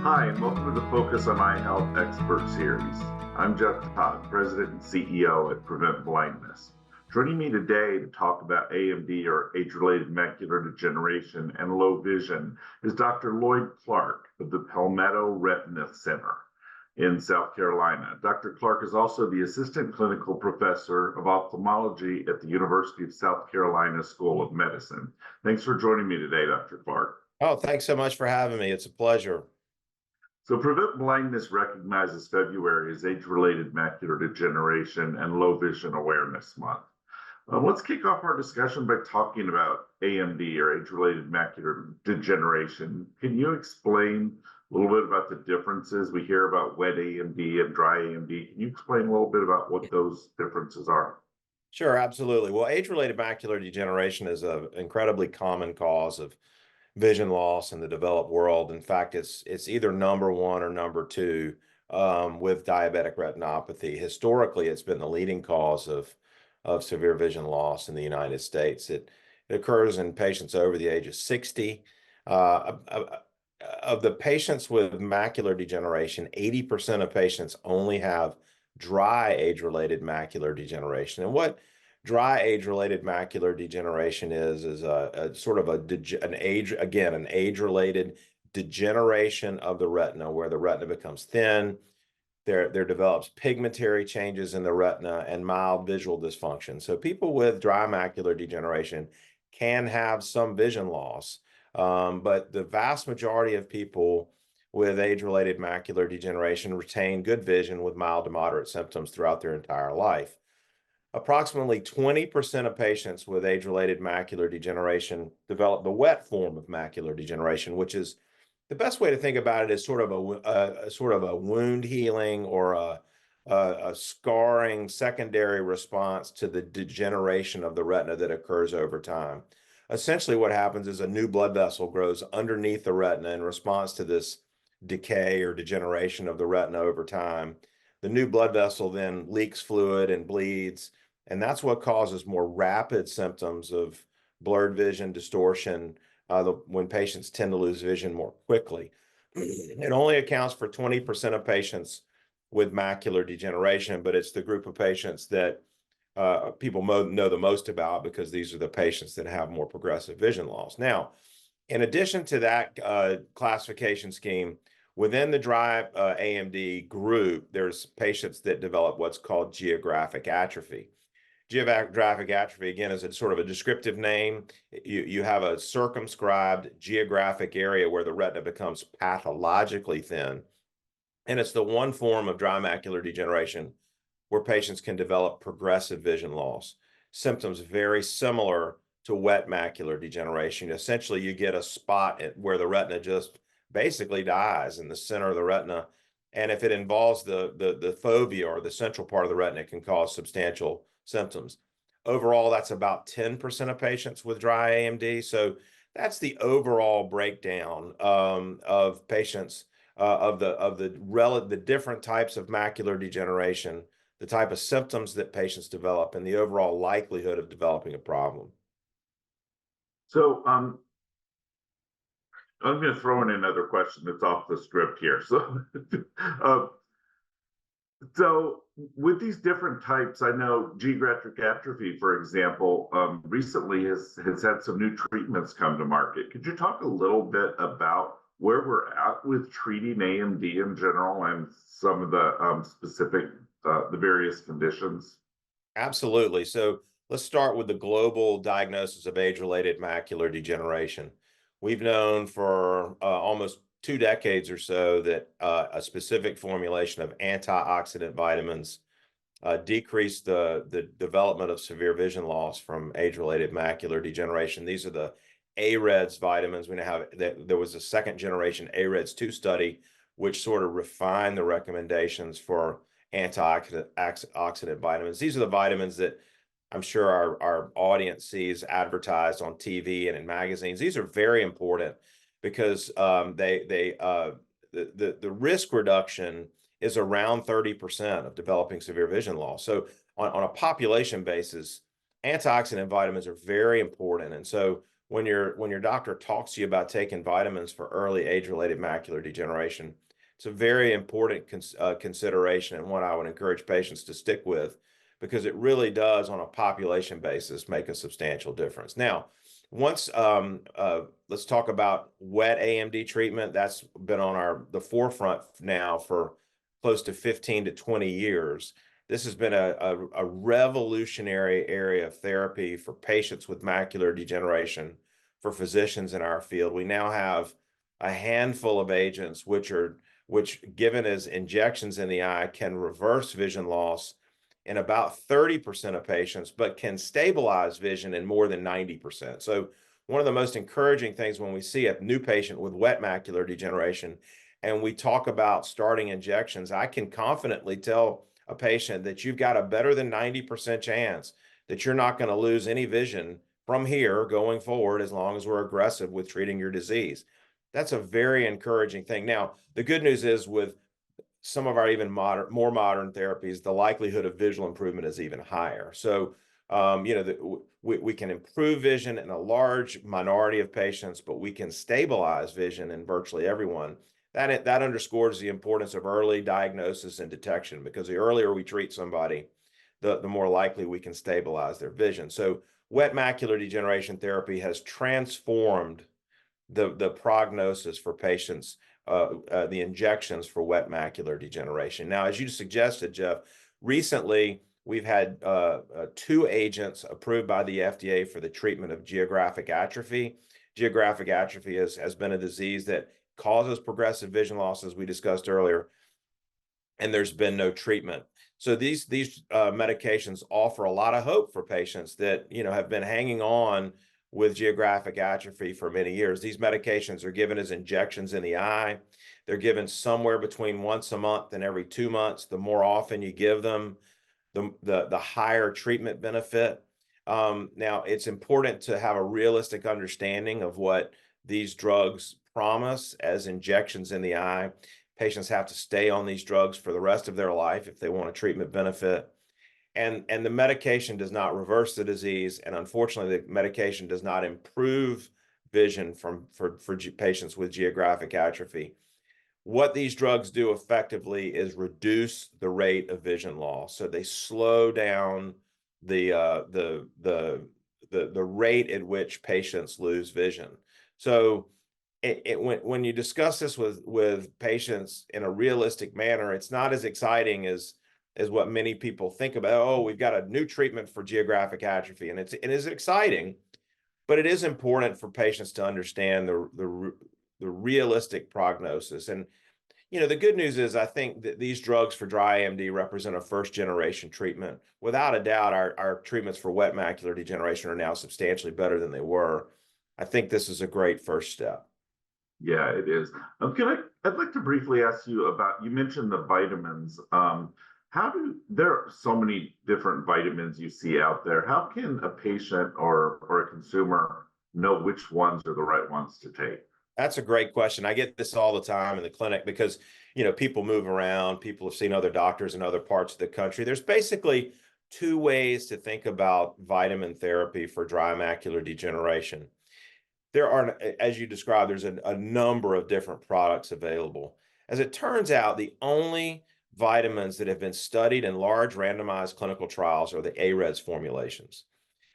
Hi, and welcome to the Focus on Eye Health Expert Series. I'm Jeff Todd, President and CEO at Prevent Blindness. Joining me today to talk about AMD, or age-related macular degeneration, and low vision is Dr. Lloyd Clark of the Palmetto Retina Center in South Carolina. Dr. Clark is also the Assistant Clinical Professor of Ophthalmology at the University of South Carolina School of Medicine. Thanks for joining me today, Dr. Clark. Oh, thanks so much for having me. It's a pleasure. So Prevent Blindness recognizes February as Age-related Macular Degeneration and Low Vision Awareness Month. Let's kick off our discussion by talking about AMD, or age-related macular degeneration. Can you explain a little bit about the differences? We hear about wet AMD and dry AMD. Can you explain a little bit about what those differences are? Sure, absolutely. Well, age-related macular degeneration is an incredibly common cause of vision loss in the developed world. In fact, it's either number one or number two with diabetic retinopathy. Historically, it's been the leading cause of severe vision loss in the United States. It occurs in patients over the age of 60. Of the patients with macular degeneration, 80% of patients only have dry age-related macular degeneration. And what dry age-related macular degeneration is a sort of an age-related degeneration of the retina, where the retina becomes thin. There develops pigmentary changes in the retina and mild visual dysfunction. So people with dry macular degeneration can have some vision loss, but the vast majority of people with age-related macular degeneration retain good vision with mild to moderate symptoms throughout their entire life. Approximately 20% of patients with age-related macular degeneration develop the wet form of macular degeneration, which is the best way to think about it is sort of a wound healing or a scarring secondary response to the degeneration of the retina that occurs over time. Essentially, what happens is a new blood vessel grows underneath the retina in response to this decay or degeneration of the retina over time. The new blood vessel then leaks fluid and bleeds, and that's what causes more rapid symptoms of blurred vision, distortion, when patients tend to lose vision more quickly. It only accounts for 20% of patients with macular degeneration, but it's the group of patients that people know the most about, because these are the patients that have more progressive vision loss. Now, in addition to that classification scheme, within the dry AMD group, there's patients that develop what's called geographic atrophy. Geographic atrophy, again, is a sort of a descriptive name. You have a circumscribed geographic area where the retina becomes pathologically thin. And it's the one form of dry macular degeneration where patients can develop progressive vision loss. Symptoms very similar to wet macular degeneration. Essentially, you get a spot where the retina just basically dies in the center of the retina. And if it involves the fovea, or the central part of the retina, it can cause substantial symptoms. Overall, that's about 10% of patients with dry AMD. So that's the overall breakdown of patients of the different types of macular degeneration, the type of symptoms that patients develop, and the overall likelihood of developing a problem. So I'm going to throw in another question that's off the script here. So with these different types, I know geographic atrophy, for example, recently has had some new treatments come to market. Could you talk a little bit about where we're at with treating AMD in general and some of the specific, the various conditions? Absolutely. So let's start with the global diagnosis of age-related macular degeneration. We've known for almost 2 decades or so that a specific formulation of antioxidant vitamins decrease the development of severe vision loss from age-related macular degeneration. These are the AREDS vitamins. We now have there was a second generation AREDS 2 study, which sort of refined the recommendations for antioxidant vitamins. These are the vitamins that I'm sure our audience sees advertised on TV and in magazines. These are very important because the risk reduction is around 30% of developing severe vision loss. So on a population basis, antioxidant vitamins are very important. And so when your doctor talks to you about taking vitamins for early age-related macular degeneration, it's a very important consideration and one I would encourage patients to stick with because it really does, on a population basis, make a substantial difference. Now, let's talk about wet AMD treatment. That's been on the forefront now for close to 15 to 20 years. This has been a revolutionary area of therapy for patients with macular degeneration, for physicians in our field. We now have a handful of agents which given as injections in the eye can reverse vision loss in about 30% of patients, but can stabilize vision in more than 90%. So one of the most encouraging things when we see a new patient with wet macular degeneration and we talk about starting injections, I can confidently tell a patient that you've got a better than 90% chance that you're not going to lose any vision from here going forward as long as we're aggressive with treating your disease. That's a very encouraging thing. Now, the good news is with some of our even more modern therapies, the likelihood of visual improvement is even higher. So, we can improve vision in a large minority of patients, but we can stabilize vision in virtually everyone. That underscores the importance of early diagnosis and detection, because the earlier we treat somebody, the more likely we can stabilize their vision. So wet macular degeneration therapy has transformed the prognosis for patients, the injections for wet macular degeneration. Now, as you suggested, Jeff, recently we've had 2 agents approved by the FDA for the treatment of geographic atrophy. Geographic atrophy has been a disease that causes progressive vision loss, as we discussed earlier, and there's been no treatment. So these medications offer a lot of hope for patients that have been hanging on with geographic atrophy for many years. These medications are given as injections in the eye. They're given somewhere between once a month and every 2 months. The more often you give them, the higher treatment benefit. Now, it's important to have a realistic understanding of what these drugs promise as injections in the eye. Patients have to stay on these drugs for the rest of their life if they want a treatment benefit. And the medication does not reverse the disease, and unfortunately, the medication does not improve vision for patients with geographic atrophy. What these drugs do effectively is reduce the rate of vision loss. So they slow down the rate at which patients lose vision. So when you discuss this with patients in a realistic manner, it's not as exciting as what many people think about. Oh, we've got a new treatment for geographic atrophy, and it is exciting, but it is important for patients to understand the realistic prognosis. And the good news is I think that these drugs for dry AMD represent a first-generation treatment. Without a doubt, our treatments for wet macular degeneration are now substantially better than they were. I think this is a great first step. Yeah, it is. I'd like to briefly ask you about, you mentioned the vitamins. There are so many different vitamins you see out there. How can a patient or a consumer know which ones are the right ones to take? That's a great question. I get this all the time in the clinic because, people move around. People have seen other doctors in other parts of the country. There's basically 2 ways to think about vitamin therapy for dry macular degeneration. There are, as you described, there's a number of different products available. As it turns out, the only vitamins that have been studied in large randomized clinical trials are the AREDS formulations.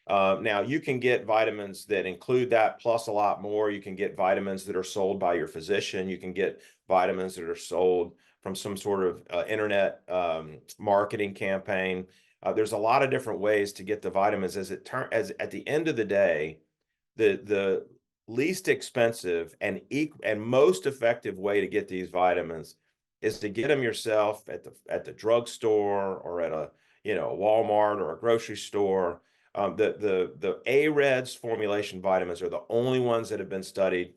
Now, you can get vitamins that include that plus a lot more. You can get vitamins that are sold by your physician. You can get vitamins that are sold from some sort of internet marketing campaign. There's a lot of different ways to get the vitamins. As at the end of the day, the least expensive and most effective way to get these vitamins is to get them yourself at the drugstore or at a Walmart or a grocery store. The AREDS formulation vitamins are the only ones that have been studied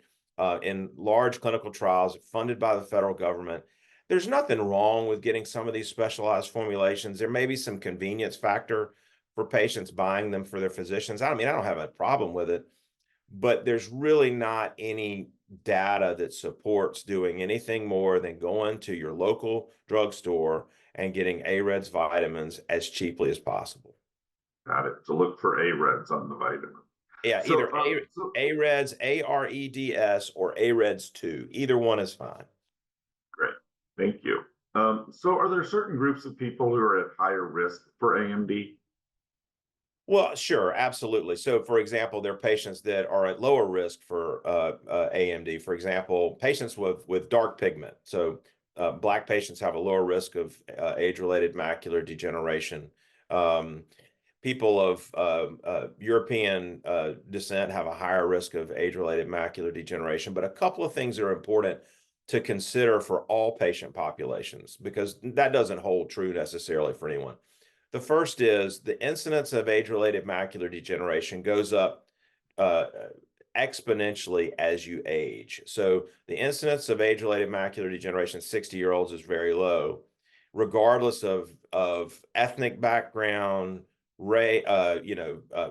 in large clinical trials funded by the federal government. There's nothing wrong with getting some of these specialized formulations. There may be some convenience factor for patients buying them for their physicians. I don't have a problem with it, but there's really not any data that supports doing anything more than going to your local drugstore and getting AREDS vitamins as cheaply as possible. Got it. To look for AREDs on the vitamin. Yeah, So, either AREDS, AREDS, or AREDS 2. Either one is fine. great. Thank you. So are there certain groups of people who are at higher risk for AMD? Well, sure, absolutely. So, for example, there are patients that are at lower risk for AMD. For example, patients with dark pigment. So, black patients have a lower risk of age-related macular degeneration. Um, People of European descent have a higher risk of age-related macular degeneration. But a couple of things are important to consider for all patient populations, because that doesn't hold true necessarily for anyone. The first is the incidence of age-related macular degeneration goes up uh, exponentially as you age. So the incidence of age-related macular degeneration in 60-year-olds is very low, regardless of ethnic background,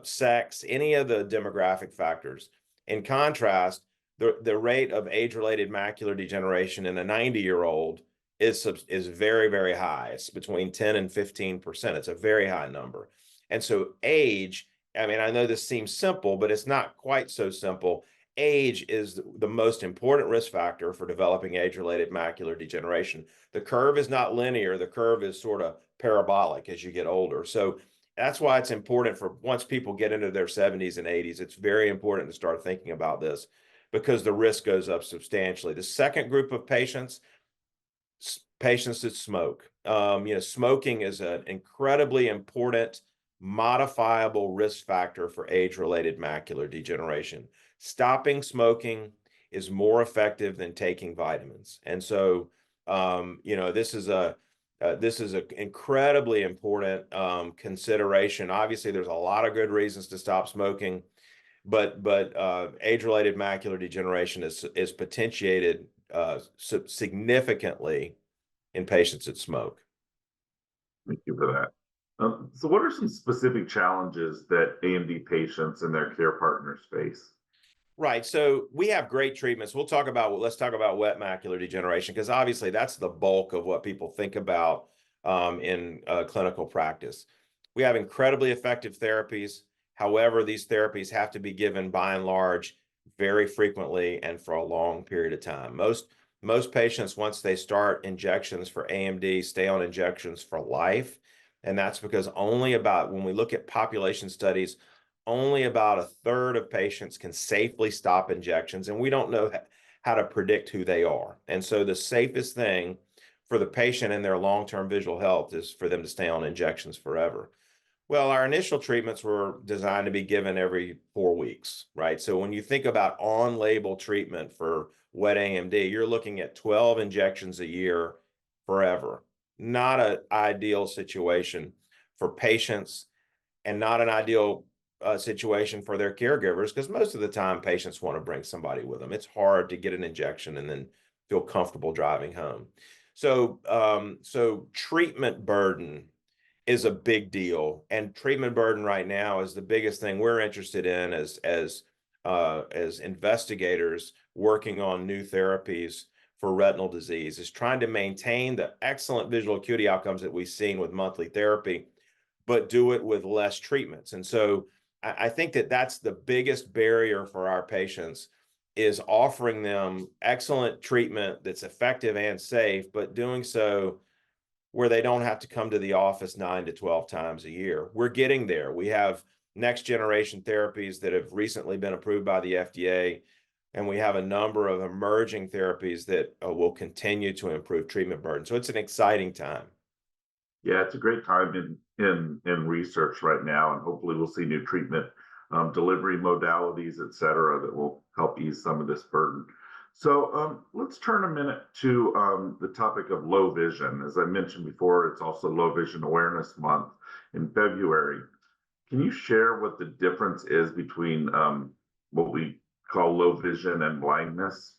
sex, any of the demographic factors. In contrast, the rate of age-related macular degeneration in a 90-year-old is very, very high. It's between 10 and 15%. It's a very high number. And so age, I mean, I know this seems simple, but it's not quite so simple. Age is the most important risk factor for developing age-related macular degeneration. The curve is not linear. The curve is sort of parabolic as you get older. So that's why it's important for once people get into their 70s and 80s, it's very important to start thinking about this because the risk goes up substantially. The second group of patients that smoke. Smoking is an incredibly important modifiable risk factor for age-related macular degeneration. Stopping smoking is more effective than taking vitamins. And so, this is an incredibly important consideration. Obviously, there's a lot of good reasons to stop smoking, but age-related macular degeneration is potentiated significantly in patients that smoke. Thank you for that. So what are some specific challenges that AMD patients and their care partners face? Right. So we have great treatments. Let's talk about wet macular degeneration, because obviously that's the bulk of what people think about in clinical practice. We have incredibly effective therapies. However, these therapies have to be given by and large very frequently and for a long period of time. Most patients, once they start injections for AMD, stay on injections for life. And that's because when we look at population studies, only about a third of patients can safely stop injections, and we don't know how to predict who they are. And so the safest thing for the patient and their long-term visual health is for them to stay on injections forever. Well, our initial treatments were designed to be given every 4 weeks, right? So when you think about on-label treatment for wet AMD, you're looking at 12 injections a year forever. Not an ideal situation for patients and not an ideal situation for their caregivers, because most of the time patients want to bring somebody with them. It's hard to get an injection and then feel comfortable driving home. So treatment burden is a big deal, and treatment burden right now is the biggest thing we're interested in as investigators working on new therapies for retinal disease, is trying to maintain the excellent visual acuity outcomes that we've seen with monthly therapy, but do it with less treatments. And so I think that that's the biggest barrier for our patients, is offering them excellent treatment that's effective and safe, but doing so where they don't have to come to the office 9 to 12 times a year. We're getting there. We have next generation therapies that have recently been approved by the FDA, and we have a number of emerging therapies that will continue to improve treatment burden. So it's an exciting time. Yeah, it's a great time in research right now, and hopefully we'll see new treatment delivery modalities, et cetera, that will help ease some of this burden. So let's turn a minute to the topic of low vision. As I mentioned before, it's also Low Vision Awareness Month in February. Can you share what the difference is between what we call low vision and blindness?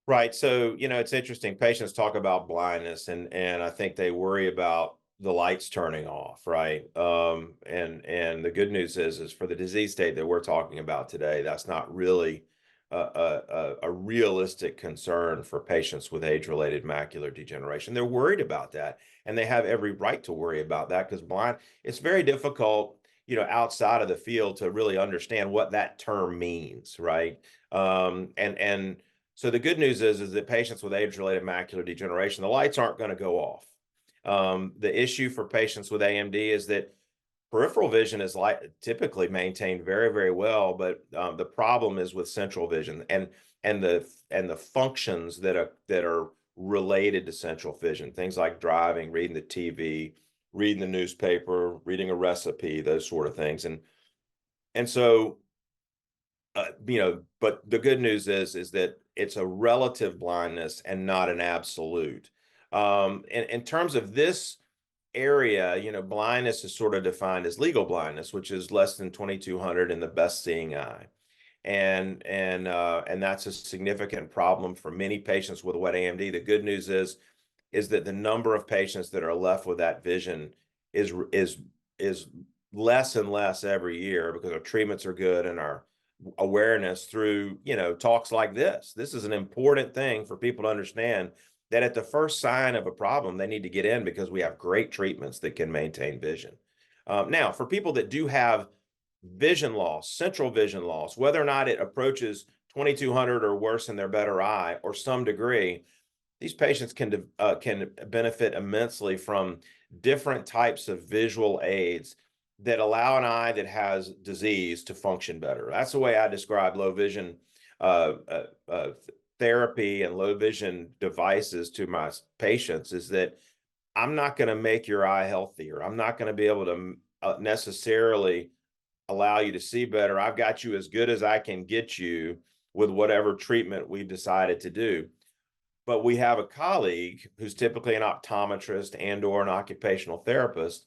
Right. So, it's interesting. Patients talk about blindness, and I think they worry about the lights turning off, right? And the good news is for the disease state that we're talking about today, that's not really a realistic concern for patients with age-related macular degeneration. They're worried about that, and they have every right to worry about that because it's very difficult, outside of the field to really understand what that term means, right? And so the good news is that patients with age-related macular degeneration, the lights aren't going to go off. The issue for patients with AMD is that peripheral vision is typically maintained very, very well, but the problem is with central vision and the functions that are related to central vision, things like driving, reading the TV, reading the newspaper, reading a recipe, those sort of things. And so but the good news is that it's a relative blindness and not an absolute. In terms of this area, blindness is sort of defined as legal blindness, which is less than 2200 in the best seeing eye. And that's a significant problem for many patients with wet AMD. The good news is that the number of patients that are left with that vision is less and less every year because our treatments are good and our awareness through talks like this. This is an important thing for people to understand that at the first sign of a problem, they need to get in because we have great treatments that can maintain vision. Now, for people that do have vision loss, central vision loss, whether or not it approaches 2200 or worse in their better eye or some degree, these patients can benefit immensely from different types of visual aids that allow an eye that has disease to function better. That's the way I describe low vision therapy and low vision devices to my patients, is that I'm not going to make your eye healthier. I'm not going to be able to necessarily allow you to see better. I've got you as good as I can get you with whatever treatment we've decided to do. But we have a colleague who's typically an optometrist and/or an occupational therapist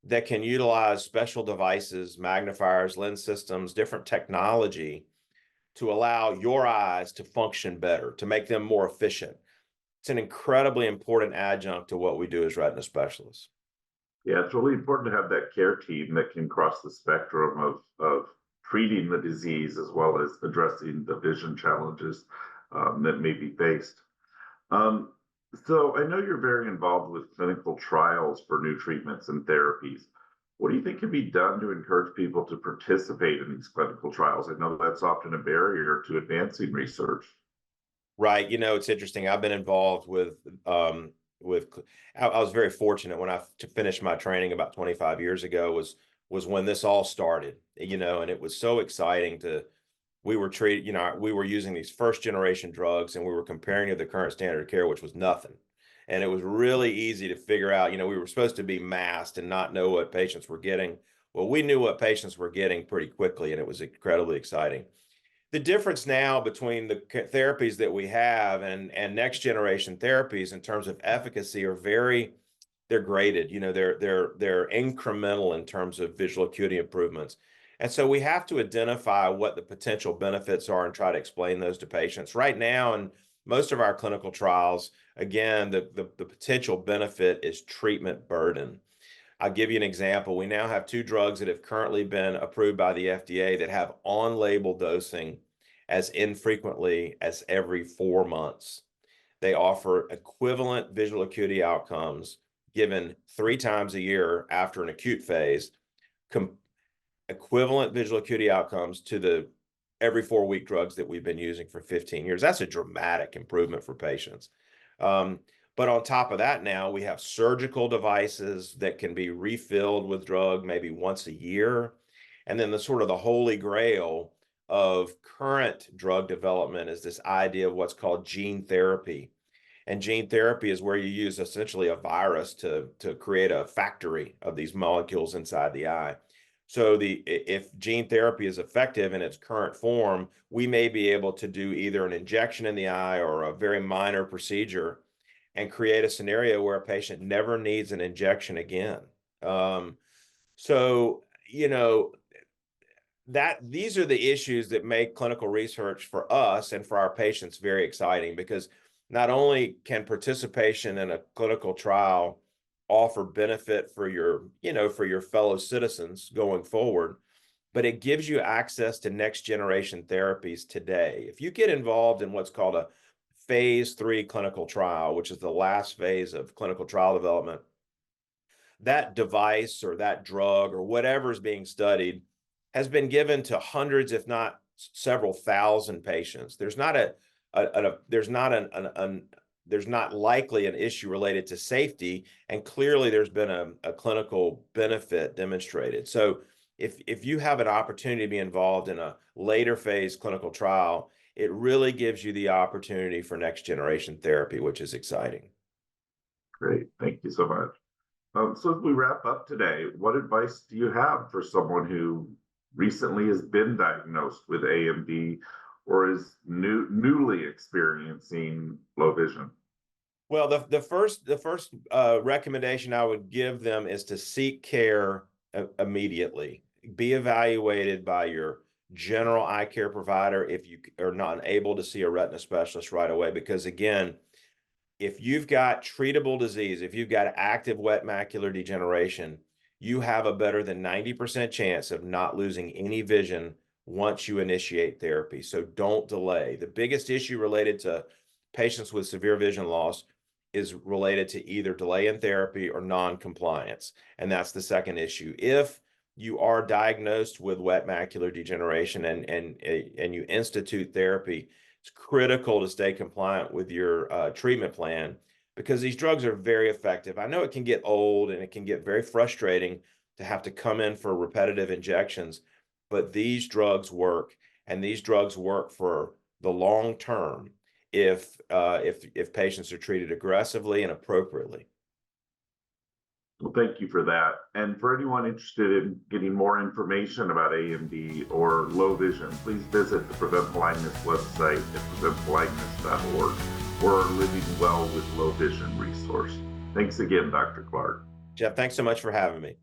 that can utilize special devices, magnifiers, lens systems, different technology to allow your eyes to function better, to make them more efficient. It's an incredibly important adjunct to what we do as retina specialists. Yeah, it's really important to have that care team that can cross the spectrum of treating the disease as well as addressing the vision challenges that may be faced. Um, so I know you're very involved with clinical trials for new treatments and therapies. What do you think can be done to encourage people to participate in these clinical trials? I know that's often a barrier to advancing research. Right. It's interesting. I've been involved with I was very fortunate when I finished my training about 25 years ago was when this all started, and it was so exciting we were we were using these first generation drugs and we were comparing to the current standard of care, which was nothing. And it was really easy to figure out, we were supposed to be masked and not know what patients were getting. Well, we knew what patients were getting pretty quickly, and it was incredibly exciting. The difference now between the therapies that we have and next generation therapies in terms of efficacy they're graded, they're incremental in terms of visual acuity improvements. And so we have to identify what the potential benefits are and try to explain those to patients. Right now, in most of our clinical trials, again, the potential benefit is treatment burden. I'll give you an example. We now have two drugs that have currently been approved by the FDA that have on-label dosing as infrequently as every 4 months. They offer equivalent visual acuity outcomes given 3 times a year after an acute phase, equivalent visual acuity outcomes to the every 4-week drugs that we've been using for 15 years. That's a dramatic improvement for patients. But on top of that, now we have surgical devices that can be refilled with drug maybe once a year. And then the holy grail of current drug development is this idea of what's called gene therapy. And gene therapy is where you use essentially a virus to create a factory of these molecules inside the eye. So if gene therapy is effective in its current form, we may be able to do either an injection in the eye or a very minor procedure and create a scenario where a patient never needs an injection again. So, these are the issues that make clinical research for us and for our patients very exciting, because not only can participation in a clinical trial offer benefit for your fellow citizens going forward, but it gives you access to next generation therapies today. If you get involved in what's called a phase 3 clinical trial, which is the last phase of clinical trial development, that device or that drug or whatever is being studied has been given to hundreds, if not several thousand patients. There's not there's not likely an issue related to safety, and clearly there's been a clinical benefit demonstrated. So if you have an opportunity to be involved in a later phase clinical trial, it really gives you the opportunity for next generation therapy, which is exciting. Great. Thank you so much. So as we wrap up today, what advice do you have for someone who recently has been diagnosed with AMD or is newly experiencing low vision? Well, the first recommendation I would give them is to seek care immediately. Be evaluated by your general eye care provider if you are not able to see a retina specialist right away, because again, if you've got treatable disease, if you've got active wet macular degeneration, you have a better than 90% chance of not losing any vision once you initiate therapy. So don't delay. The biggest issue related to patients with severe vision loss is related to either delay in therapy or non-compliance. And that's the second issue. If you are diagnosed with wet macular degeneration and you institute therapy, it's critical to stay compliant with your treatment plan, because these drugs are very effective. I know it can get old and it can get very frustrating to have to come in for repetitive injections, but these drugs work, and these drugs work for the long term if patients are treated aggressively and appropriately. Well, thank you for that. And for anyone interested in getting more information about AMD or low vision, please visit the Prevent Blindness website at preventblindness.org or our Living Well with Low Vision resource. Thanks again, Dr. Clark. Jeff, thanks so much for having me.